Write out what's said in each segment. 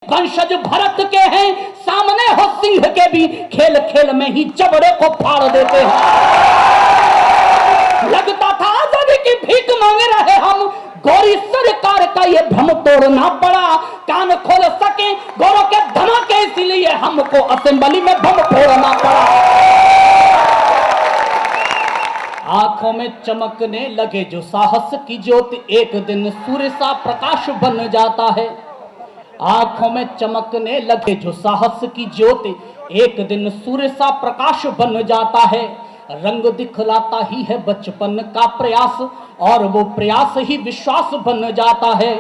वंशज भरत के हैं, सामने हो सिंह के भी, खेल खेल में ही जबड़े को फाड़ देते हैं। लगता था आजादी की भीख मांग रहे हम, गोरी सरकार का ये भ्रम तोड़ना पड़ा। कान खोल सके गोरों के धमाके, इसीलिए हमको असेंबली में बम फोड़ना पड़ा। आंखों में चमकने लगे जो साहस की ज्योति, एक दिन सूर्य सा प्रकाश बन जाता है। आंखों में चमकने लगे जो साहस की ज्योति, एक दिन सूर्य सा प्रकाश बन जाता है। रंग दिखलाता ही है बचपन का प्रयास, और वो प्रयास ही विश्वास बन जाता है।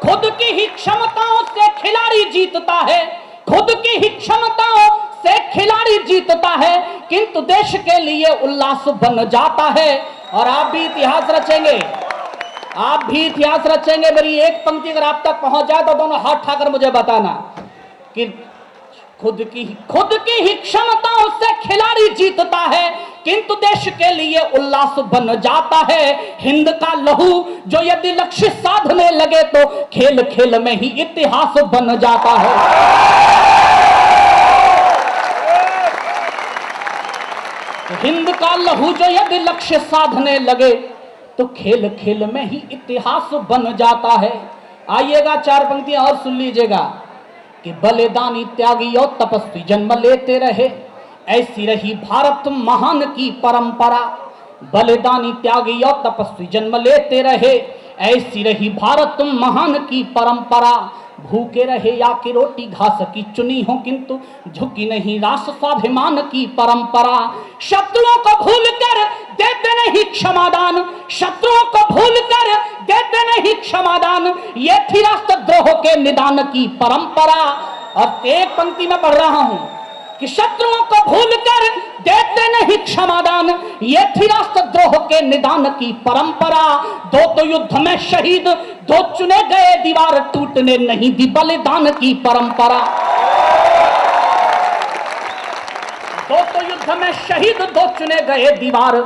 खुद की ही क्षमताओं से खिलाड़ी जीतता है, खुद की ही क्षमताओं से खिलाड़ी जीतता है, किंतु देश के लिए उल्लास बन जाता है। और आप भी इतिहास रचेंगे, आप भी इतिहास रचेंगे। मेरी एक पंक्ति अगर आप तक पहुंच जाए तो दोनों हाथ उठाकर मुझे बताना कि खुद की ही क्षमताओं से खिलाड़ी जीतता है, किंतु देश के लिए उल्लास बन जाता है। हिंद का लहू जो यदि लक्ष्य साधने लगे तो खेल खेल में ही इतिहास बन जाता है। हिंद का लहू जो यदि लक्ष्य साधने लगे तो खेल खेल में ही इतिहास बन जाता है। आइएगा चार पंक्तियां और सुन लीजिएगा कि बलिदानी त्यागी और तपस्वी जन्म लेते रहे, ऐसी रही भारत महान की परंपरा। बलिदानी त्यागी और तपस्वी जन्म लेते रहे, ऐसी रही भारत महान की परंपरा। भूखे रहे या कि रोटी घास की चुनी हो, किंतु झुकी नहीं राष्ट्र स्वाभिमान की परंपरा। शत्रुओं को भूल कर देते नहीं क्षमादान, शत्रुओं को भूल कर देते नहीं क्षमादान, ये थी राष्ट्रद्रोह के निदान की परंपरा। और एक पंक्ति में पढ़ रहा हूं कि शत्रुओं को भूल कर देते नहीं क्षमादान, ये थी राष्ट्रद्रोह के निदान की परंपरा। दो तो युद्ध में शहीद, दो चुने गए दीवार, टूटने नहीं दी बलिदान की परंपरा। दो तो युद्ध में शहीद, दो चुने गए दीवार,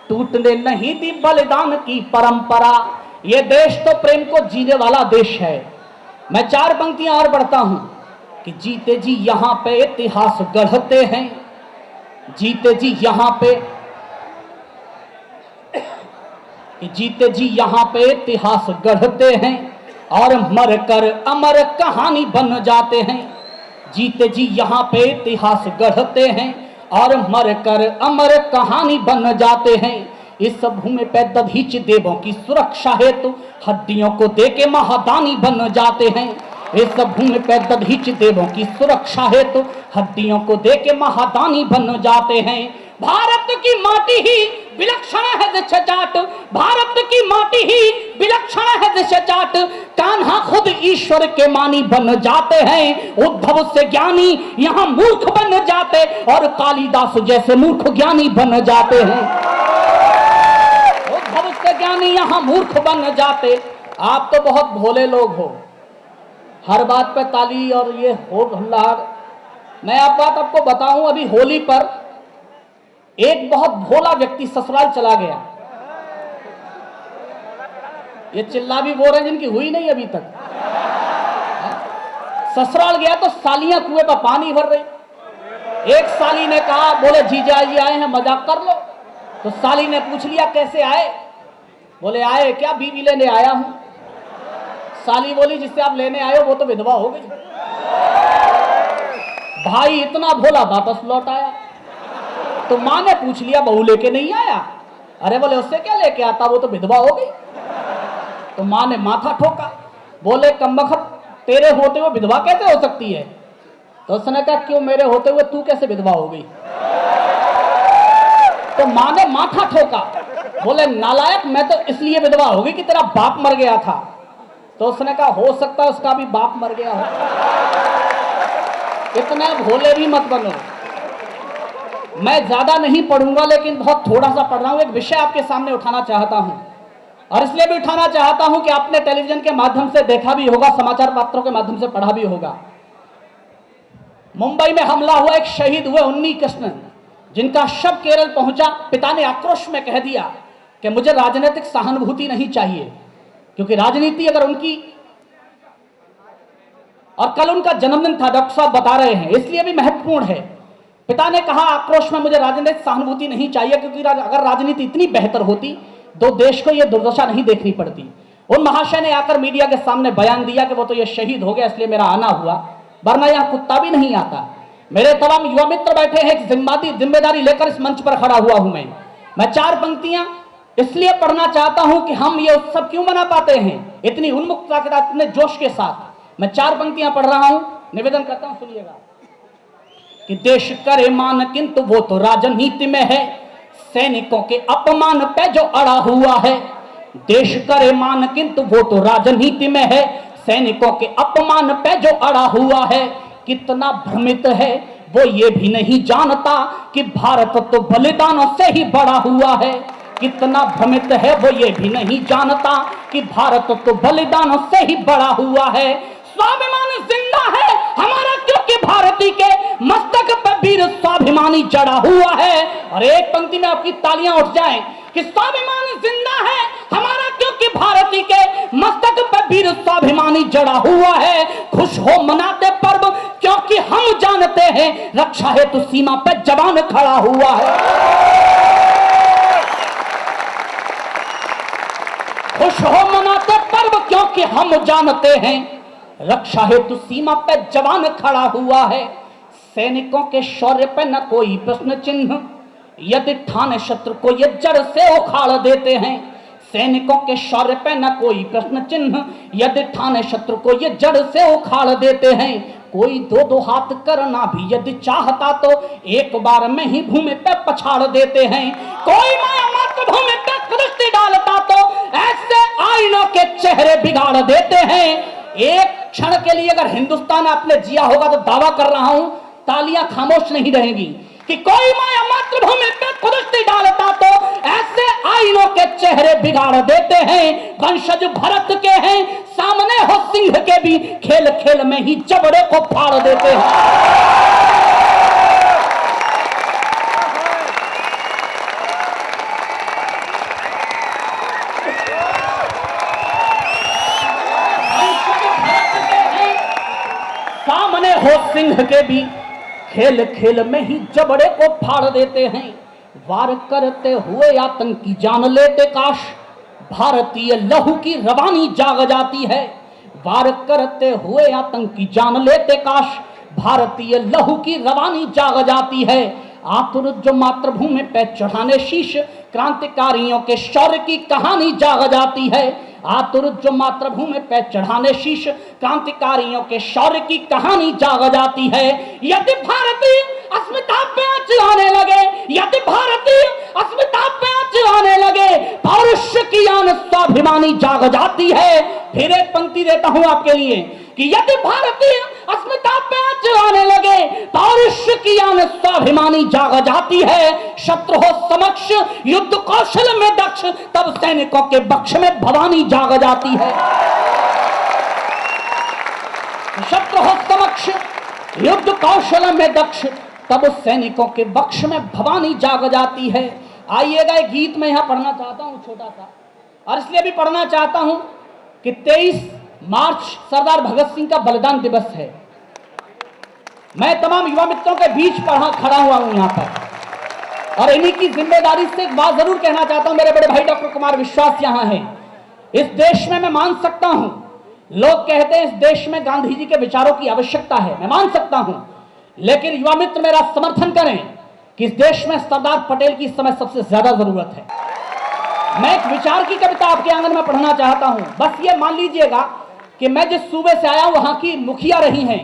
टूटने नहीं दी बलिदान की परंपरा। ये देश तो प्रेम को जीने वाला देश है। मैं चार पंक्तियां और पढ़ता हूं कि जीते जी यहां पे इतिहास गढ़ते हैं, जीते जी यहां पे, कि जीते जी यहां पे इतिहास गढ़ते हैं, और मरकर अमर कहानी बन जाते हैं। जीते जी यहां पे इतिहास गढ़ते हैं, और मरकर अमर कहानी बन जाते हैं। इस भूमि पे दधीच देवों की सुरक्षा हेतु हड्डियों को देके महादानी बन जाते हैं। इस भूमि पे दधीच देवों की सुरक्षा हेतु हड्डियों को देके महादानी बन जाते हैं। भारत की माटी ही विलक्षण है दिशा चाट, भारत की माटी ही विलक्षण है दिशा चाट। कान्हा खुद ईश्वर के मानी बन जाते हैं, उद्धव से ज्ञानी यहाँ मूर्ख बन जाते, और कालिदास जैसे मूर्ख ज्ञानी बन जाते हैं। उद्धव से ज्ञानी यहाँ मूर्ख बन जाते। आप तो बहुत भोले लोग हो, हर बात पे ताली और ये हो हल्ला। मैं आप बात आपको बताऊं, अभी होली पर एक बहुत भोला व्यक्ति ससुराल चला गया। ये चिल्ला भी बोल रहे हैं जिनकी हुई नहीं अभी तक। ससुराल गया तो सालियां कुएं पर पानी भर रही। एक साली ने कहा, बोले जीजा जी आए हैं मजाक कर लो। तो साली ने पूछ लिया कैसे आए? बोले आए क्या, बीवी लेने आया हूं। साली बोली जिससे आप लेने आए हो वो तो विधवा हो गई। भाई इतना भोला वापस लौट आया। तो मां ने पूछ लिया बहू लेके नहीं आया? अरे बोले उससे क्या लेके आता, वो तो विधवा हो गई। तो मां ने माथा ठोका, बोले कमबख्त तेरे होते हुए विधवा कैसे हो सकती है? तो उसने कहा क्यों, मेरे होते हुए तू कैसे विधवा हो गई? तो मां ने माथा ठोका, बोले नालायक मैं तो इसलिए विधवा हो गई कि तेरा बाप मर गया था। तो उसने कहा हो सकता है उसका भी बाप मर गया हो। इतने भोले भी मत बनो। मैं ज्यादा नहीं पढ़ूंगा लेकिन बहुत थोड़ा सा पढ़ रहा हूं। एक विषय आपके सामने उठाना चाहता हूं, और इसलिए भी उठाना चाहता हूं कि आपने टेलीविजन के माध्यम से देखा भी होगा, समाचार पत्रों के माध्यम से पढ़ा भी होगा। मुंबई में हमला हुआ, एक शहीद हुए उन्नी कृष्णन, जिनका शव केरल पहुंचा। पिता ने आक्रोश में कह दिया कि मुझे राजनीतिक सहानुभूति नहीं चाहिए, क्योंकि राजनीति अगर उनकी और कल उनका जन्मदिन था, डॉक्टर साहब बता रहे हैं, इसलिए भी महत्वपूर्ण है। पिता ने कहा आक्रोश में मुझे राजनीतिक सहानुभूति नहीं चाहिए, क्योंकि अगर राजनीति इतनी बेहतर होती तो देश को यह दुर्दशा नहीं देखनी पड़ती। उन महाशय ने आकर मीडिया के सामने बयान दिया कि वो तो ये शहीद हो गया इसलिए मेरा आना हुआ, वरना यहां कुत्ता भी नहीं आता। मेरे तमाम युवा मित्र बैठे हैं, एक जिम्मेदारी लेकर इस मंच पर खड़ा हुआ हूं मैं 4 पंक्तियां इसलिए पढ़ना चाहता हूं कि हम ये उत्सव क्यों मना पाते हैं इतनी उन्मुक्तता के साथ, इतने जोश के साथ। मैं 4 पंक्तियां पढ़ रहा हूं, निवेदन करता हूं, सुनिएगा। कि देश करे मान किंतु वो तो राजनीति में है, सैनिकों के अपमान पे जो अड़ा हुआ है। देश करे मान किंतु वो तो राजनीति में है, सैनिकों के अपमान पे जो अड़ा हुआ है। कितना भ्रमित है वो ये भी नहीं जानता कि भारत तो बलिदानों से ही बड़ा हुआ है। कितना भ्रमित है वो ये भी नहीं जानता कि भारत तो बलिदानों से ही बड़ा हुआ है। स्वाभिमान जिंदा है हमारा, क्योंकि भारती के मस्तक पर वीर स्वाभिमानी जड़ा हुआ है। और एक पंक्ति में आपकी तालियां उठ जाएं कि स्वाभिमान जिंदा है हमारा, क्योंकि भारती के मस्तक पर वीर स्वाभिमानी जड़ा हुआ है। खुश हो मनाते पर्व क्योंकि हम जानते हैं रक्षा हेतु सीमा पर जवान खड़ा हुआ है। खुश हो मनाते पर्व क्योंकि हम जानते हैं रक्षा हेतु सीमा पे जवान खड़ा हुआ है। सैनिकों के शौर्य पे न कोई प्रश्न चिन्ह, यदि ठाने शत्रु को ये जड़ से उखाड़ देते हैं। सैनिकों के शौर्य पे न कोई प्रश्न चिन्ह, यदि ठाने शत्रु को ये जड़ से उखाड़ देते हैं। कोई 2-2 हाथ करना भी यदि चाहता तो एक बार में ही भूमि पे पछाड़ देते हैं। कोई माया मातृभूमि पे दृष्टि डालता तो ऐसे आईनों के चेहरे बिगाड़ देते हैं। एक क्षण के लिए अगर हिंदुस्तान आपने जिया होगा तो दावा कर रहा हूं, तालियां खामोश नहीं रहेंगी कि कोई माया मातृभूमि पे दृष्टि डालता तो ऐसे आईनों के चेहरे बिगाड़ देते हैं। वंशज भरत के हैं, सामने हो सिंह के भी, खेल खेल में ही जबड़े को फाड़ देते हैं। सामने हो सिंह के भी, खेल खेल में ही जबड़े को फाड़ देते हैं। वार करते हुए आतंकी जान लेते काश, भारतीय लहू की रवानी जाग जाती है। वार करते हुए आतंकी जान लेते काश, भारतीय लहू की रवानी जाग जाती है। आतुर जो मातृभूमि पे चढ़ाने शीश, क्रांतिकारियों के शौर्य की कहानी जाग जाती है। आतुर जो मातृभूमि पे चढ़ाने शीश, क्रांतिकारियों के शौर्य की कहानी जाग जाती है। यदि भारतीय अस्मिता पे आंच आने लगे, यदि भारतीय अस्मिता पे आंच आने लगे, पौरुष की आन स्वाभिमानी जाग जाती है। फिर एक पंक्ति देता हूं आपके लिए कि यदि भारतीय अस्मिता पे आंच आने लगे, पौरुष की आन स्वाभिमानी जाग जाती है। शत्रु हो समक्ष युद्ध कौशल में दक्ष, तब सैनिकों के बक्ष में भवानी जाग जाती है। शत्रु हो समक्ष युद्ध कौशल में दक्ष, तब सैनिकों के बक्ष में भवानी जाग जाती है। आइएगा, एक गीत मैं यहां पढ़ना चाहता हूं छोटा सा, और इसलिए भी पढ़ना चाहता हूं कि 23 मार्च सरदार भगत सिंह का बलिदान दिवस है। मैं तमाम युवा मित्रों के बीच खड़ा हुआ हूं यहां पर, और इन्हीं की जिम्मेदारी से एक बात जरूर कहना चाहता हूं। मेरे बड़े भाई डॉक्टर कुमार विश्वास यहां हैं। इस देश में मैं मान सकता हूं, लोग कहते हैं इस देश में गांधी जी के विचारों की आवश्यकता है, मैं मान सकता हूं, लेकिन युवा मित्र मेरा समर्थन करें कि इस देश में सरदार पटेल की इस समय सबसे ज्यादा जरूरत है। मैं एक विचार की कविता आपके आंगन में पढ़ना चाहता हूं। बस ये मान लीजिएगा कि मैं जिस सूबे से आया हूं वहां की मुखिया रही हैं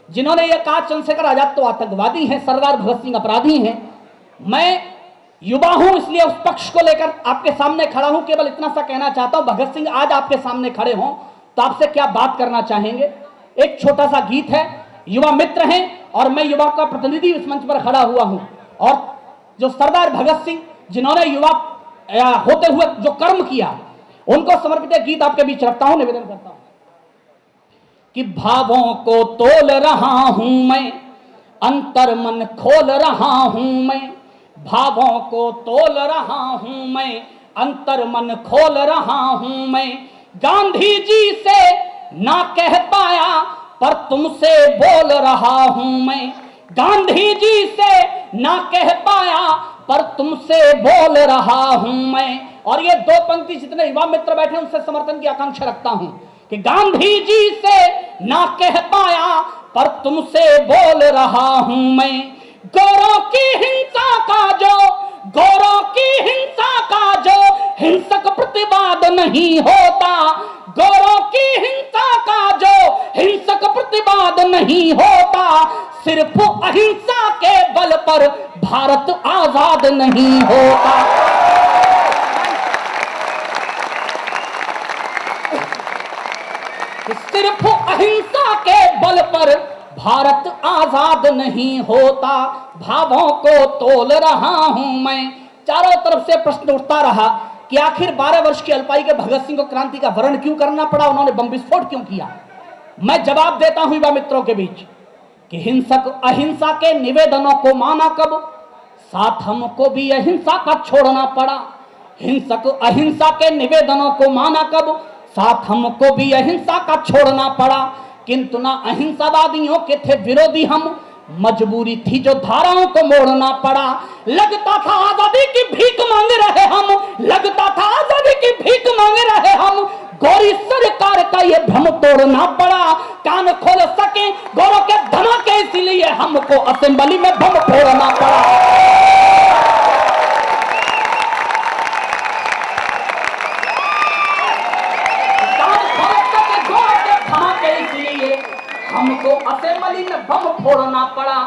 जिन्होंने ये कहा चंद्रशेखर आजाद तो आतंकवादी हैं, सरदार भगत सिंह अपराधी हैं। मैं युवा हूं इसलिए उस पक्ष को लेकर आपके सामने खड़ा हूं। केवल इतना सा कहना चाहता हूं, भगत सिंह आज आपके सामने खड़े हों तो आपसे क्या बात करना चाहेंगे। एक छोटा सा गीत है, युवा मित्र हैं और मैं युवा का प्रतिनिधि इस मंच पर खड़ा हुआ हूं, और जो सरदार भगत सिंह जिन्होंने युवा होते हुए जो कर्म किया उनको समर्पित एक गीत आपके बीच रखता हूं, निवेदन करता हूं कि भावों को तोल रहा हूं मैं, अंतर मन खोल रहा हूं मैं। भावों को तोल रहा हूं मैं, अंतर मन खोल रहा हूं मैं। गांधी जी से ना कह पाया पर तुमसे बोल रहा हूं मैं। गांधी जी से ना कह पाया पर तुमसे बोल रहा हूं मैं। और ये दो पंक्ति जितने युवा मित्र बैठे उनसे समर्थन की आकांक्षा रखता हूं कि गांधी जी से ना कह पाया पर तुमसे बोल रहा हूं मैं। गौरों की हिंसा का जो, गौरों की हिंसा का जो हिंसक प्रतिवाद नहीं होता, गौरों की हिंसा का जो हिंसक प्रतिवाद नहीं होता, सिर्फ अहिंसा के बल पर भारत आजाद नहीं होता। सिर्फ अहिंसा के बल पर भारत आजाद नहीं होता। भावों को तोल रहा हूं मैं। चारों तरफ से प्रश्न उठता रहा कि आखिर 12 वर्ष की अल्पाई के भगत सिंह को क्रांति का वर्ण क्यों करना पड़ा, उन्होंने बम विस्फोट क्यों किया। मैं जवाब देता हूं युवा मित्रों के बीच कि हिंसक अहिंसा के निवेदनों को माना कब, साथ हमको भी अहिंसा का छोड़ना पड़ा। हिंसक अहिंसा के निवेदनों को माना कब, साथ हमको भी अहिंसा का छोड़ना पड़ा। किंतु ना अहिंसावादियों के थे विरोधी हम, मजबूरी थी जो धाराओं को मोड़ना पड़ा। लगता था आजादी की भीख मांग रहे हम, लगता था आजादी की भीख मांग रहे हम, गौरी सरकार का ये भ्रम तोड़ना पड़ा। कान खोल सके गौरों के धमाके इसलिए हमको असेंबली में बम फोड़ना पड़ा। हमको असेंबली में बम फोड़ना पड़ा।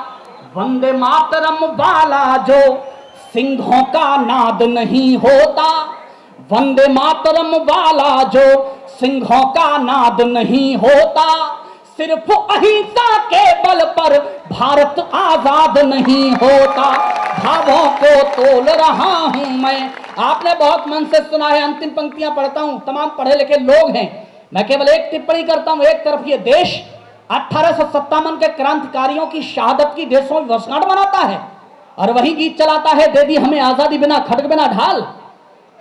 वंदे मातरम वाला जो सिंहों का नाद नहीं होता, वंदे मातरम वाला जो सिंहों का नाद नहीं होता, सिर्फ अहिंसा के बल पर भारत आजाद नहीं होता। भावों को तोल रहा हूं मैं। आपने बहुत मन से सुना है, अंतिम पंक्तियां पढ़ता हूं, तमाम पढ़े लिखे लोग हैं, मैं केवल एक टिप्पणी करता हूं। एक तरफ ये देश 1857 के क्रांतिकारियों की शहादत की देशों में वर्षगांठ मनाता है और वही गीत चलाता है, दे दी हमें आजादी बिना खड्ग बिना ढाल।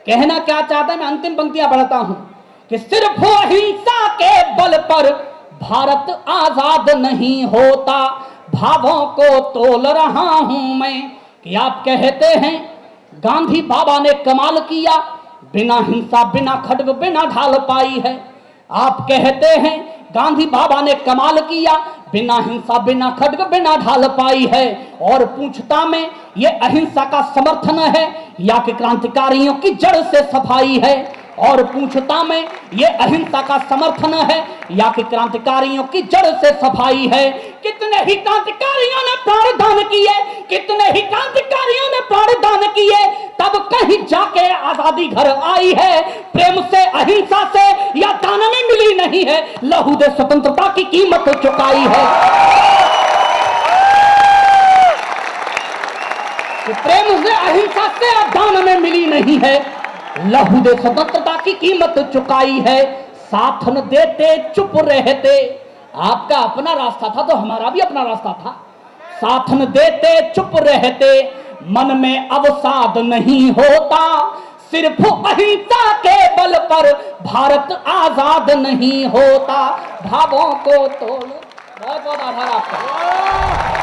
कहना क्या चाहता है, मैं अंतिम पंक्तियां पढ़ता हूं कि सिर्फ अहिंसा के बल पर भारत आजाद नहीं होता। भावों को तोल रहा हूं मैं कि आप कहते हैं गांधी बाबा ने कमाल किया, बिना हिंसा बिना खड्ग बिना ढाल पाई है। आप कहते हैं गांधी बाबा ने कमाल किया, बिना हिंसा बिना खड्ग बिना ढाल पाई है। और पूछता मैं ये अहिंसा का समर्थन है या कि क्रांतिकारियों की जड़ से सफाई है। और पूछता मैं ये अहिंसा का समर्थन है या कि क्रांतिकारियों की जड़ से सफाई है। कितने ही क्रांतिकारियों ने प्राणदान किए, कितने ही क्रांतिकारियों ने प्राणदान किए, तब कहीं जाके आजादी घर आई है। प्रेम से अहिंसा से या दान में मिली नहीं है, लहू दे स्वतंत्रता की कीमत चुकाई है। प्रेम से अहिंसा से या दान में मिली नहीं है, लहू दे स्वतंत्रता की कीमत चुकाई है। साथ न देते चुप रहते, आपका अपना रास्ता था तो हमारा भी अपना रास्ता था। साथ न देते चुप रहते, मन में अवसाद नहीं होता। सिर्फ अहिंसा के बल पर भारत आजाद नहीं होता। भावों को तोड़। बहुत बहुत आभार आपका।